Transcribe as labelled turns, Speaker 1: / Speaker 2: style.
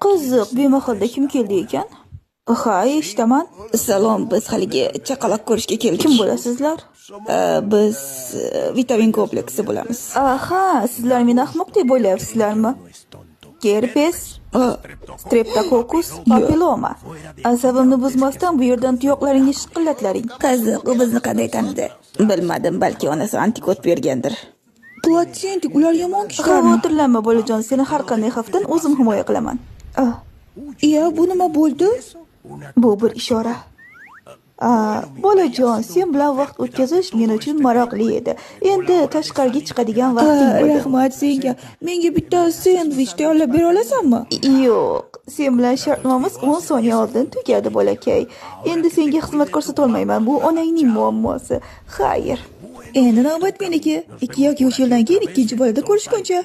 Speaker 1: Qiziq, bemahalda kim keldi ekan? Ha, eshitaman.
Speaker 2: Salom, biz haligi chaqaloq ko'rishga keldik.
Speaker 1: Kim bo'lasizlar?
Speaker 2: Biz vitamin kompleksi bo'lamiz.
Speaker 1: Aha, sizlar meni ahmoq deb o'ylayapsizlarmi? Gerpes, streptokokus, papilloma. Asabimni buzmasdan bu yerdan tuyoqlaringizni shiqillatlaring.
Speaker 2: Qiziq, u bizni qanday tanidi? Bilmadim, balki onasi antikot bergandir.
Speaker 1: Platentik, ular yomon kishilarmi? Xavotirlanma bolajon, seni har qanday xavfdan o'zim himoya qilaman. Iya, bu nima bo'ldi? Bu bir ishora. Bolajon, sen bilan vaqt o'tkazish men uchun maroqli edi. Endi tashqariga chiqadigan vaqting bo'ldi.
Speaker 2: Rahmat senga. Menga bitta sendvich tayyorlab bera olasanmi?
Speaker 1: Yo'q, sen bilan shartnomamiz 10 soniya oldin tugadi, bolakay. Endi senga xizmat ko'rsata olmayman. Bu onangning muammosi. Xayr.
Speaker 2: Endi navbat meniki. 2 yoki 3 yildan keyin ikkinchi bolada ko'rishguncha.